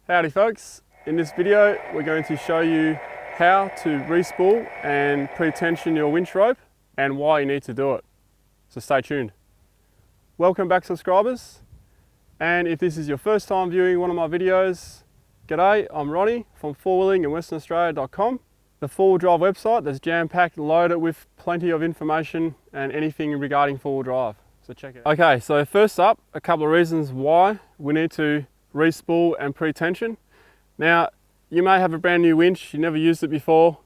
Howdy folks, in this video we're going to show you how to re-spool and pre-tension your winch rope and why you need to do it. So stay tuned. Welcome back subscribers, and if this is your first time viewing one of my videos, g'day, I'm Ronnie from fourwheeling in westernaustralia.com, the four-wheel drive website that's jam-packed and loaded with plenty of information and anything regarding four-wheel drive. So check it out. Okay, so first up, a couple of reasons why we need to re-spool and pre-tension. Now, you may have a brand new winch, you never used it before.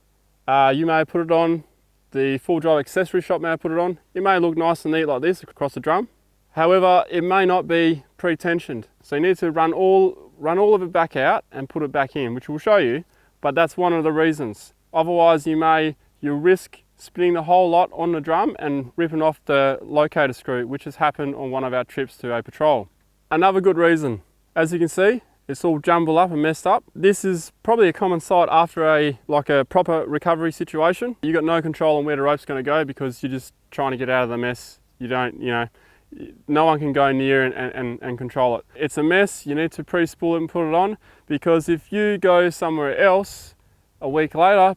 You may put it on, the four-wheel drive accessory shop may put it on. It may look nice and neat like this across the drum. However, it may not be pre-tensioned. So you need to run all of it back out and put it back in, which we'll show you, but that's one of the reasons. Otherwise, you risk spinning the whole lot on the drum and ripping off the locator screw, which has happened on one of our trips to a patrol. Another good reason, as you can see, it's all jumbled up and messed up. This is probably a common sight after a proper recovery situation. You got no control on where the rope's going to go because you're just trying to get out of the mess. No one can go near and control it. It's a mess. You need to pre-spool it and put it on, because if you go somewhere else a week later,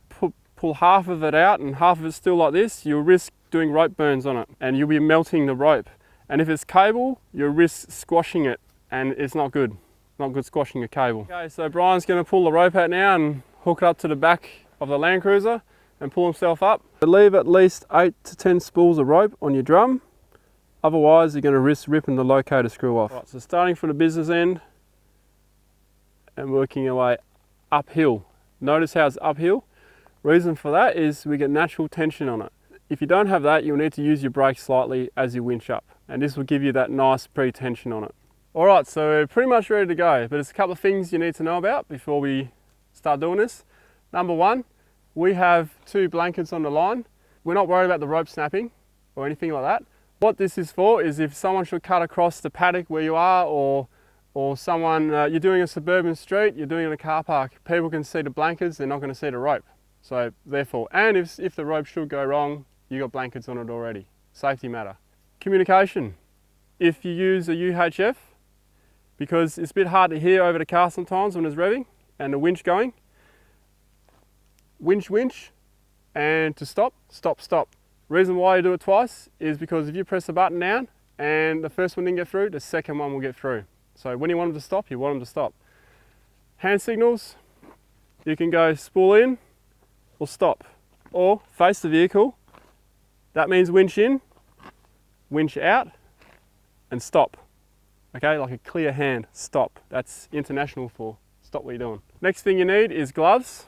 pull half of it out and half of it's still like this, you'll risk doing rope burns on it and you'll be melting the rope. And if it's cable, you'll risk squashing it, and it's not good. Not good squashing a cable. Okay, so Brian's going to pull the rope out now and hook it up to the back of the Land Cruiser and pull himself up. Leave at least 8 to 10 spools of rope on your drum. Otherwise, you're going to risk ripping the locator screw off. Right, so starting from the business end and working your way uphill. Notice how it's uphill. Reason for that is we get natural tension on it. If you don't have that, you'll need to use your brakes slightly as you winch up, and this will give you that nice pre-tension on it. All right, so we're pretty much ready to go, but there's a couple of things you need to know about before we start doing this. Number one, we have 2 blankets on the line. We're not worried about the rope snapping or anything like that. What this is for is if someone should cut across the paddock where you are, or someone, you're doing a suburban street, you're doing it in a car park, people can see the blankets, they're not going to see the rope. So therefore, and if the rope should go wrong, you got blankets on it already. Safety matter. Communication. If you use a UHF, because it's a bit hard to hear over the car sometimes when it's revving and the winch going, winch, and to stop. Reason why you do it twice is because if you press the button down and the first one didn't get through, the second one will get through. So when you want them to stop, you want them to stop. Hand signals, you can go spool in or stop, or face the vehicle. That means winch in, winch out, and stop. Okay, like a clear hand, stop. That's international for stop what you're doing. Next thing you need is gloves.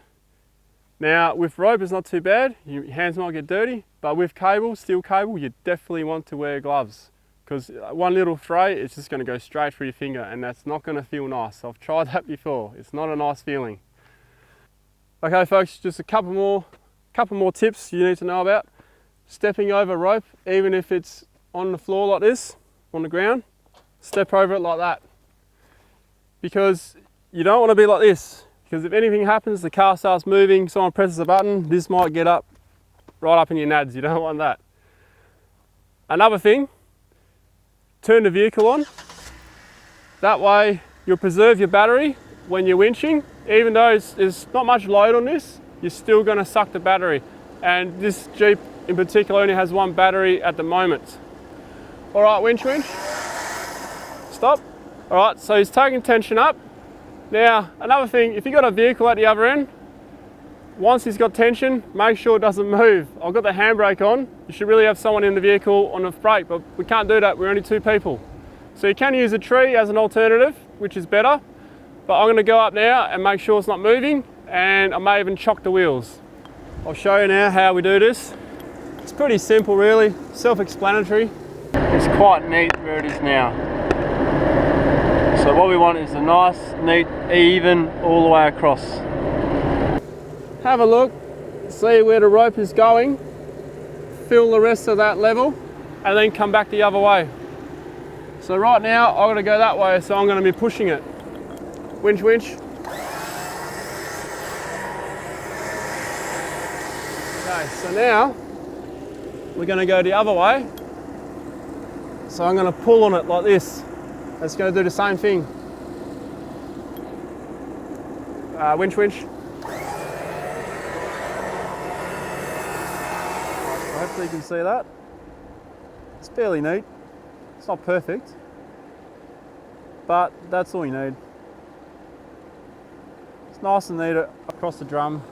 Now with rope it's not too bad, your hands might get dirty, but with cable, steel cable, you definitely want to wear gloves, because one little fray, it's just going to go straight through your finger, and that's not going to feel nice. I've tried that before, it's not a nice feeling. Okay folks, just a couple more tips you need to know about. Stepping over rope, even if it's on the floor like this, on the ground, step over it like that, because you don't want to be like this, because if anything happens, the car starts moving, someone presses a button, this might get up right up in your nads. You don't want that. Another thing, turn the vehicle on. That way you'll preserve your battery when you're winching. Even though there's not much load on this, you're still going to suck the battery, and this Jeep in particular only has one battery at the moment. All right, winch, stop. All right, so he's taking tension up. Now, another thing, if you've got a vehicle at the other end, once he's got tension, make sure it doesn't move. I've got the handbrake on. You should really have someone in the vehicle on the brake, but we can't do that, we're only 2 people. So you can use a tree as an alternative, which is better, but I'm gonna go up now and make sure it's not moving, and I may even chock the wheels. I'll show you now how we do this. It's pretty simple really, self-explanatory. It's quite neat where it is now. So what we want is a nice, neat, even all the way across. Have a look, see where the rope is going, fill the rest of that level, and then come back the other way. So right now, I'm gonna go that way, so I'm gonna be pushing it. Winch. Okay, so now, we're gonna go the other way. So I'm gonna pull on it like this. It's gonna do the same thing. winch. Hopefully you can see that. It's fairly neat. It's not perfect, but that's all you need. It's nice and neat across the drum.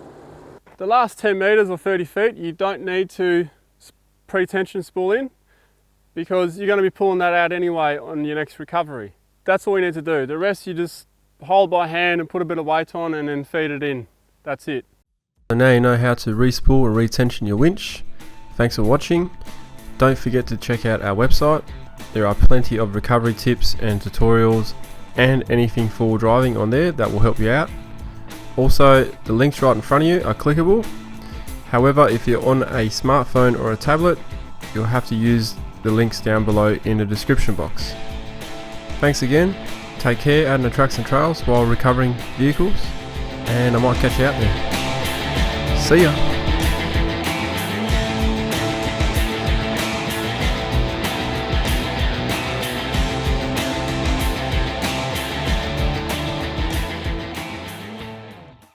The last 10 meters or 30 feet, you don't need to pre-tension spool in because you're going to be pulling that out anyway on your next recovery. That's all you need to do. The rest you just hold by hand and put a bit of weight on and then feed it in. That's it. So now you know how to re-spool and re-tension your winch. Thanks for watching. Don't forget to check out our website. There are plenty of recovery tips and tutorials and anything for driving on there that will help you out. Also, the links right in front of you are clickable. However, if you're on a smartphone or a tablet, you'll have to use the links down below in the description box. Thanks again. Take care out on the tracks and trails while recovering vehicles, and I might catch you out there. See ya.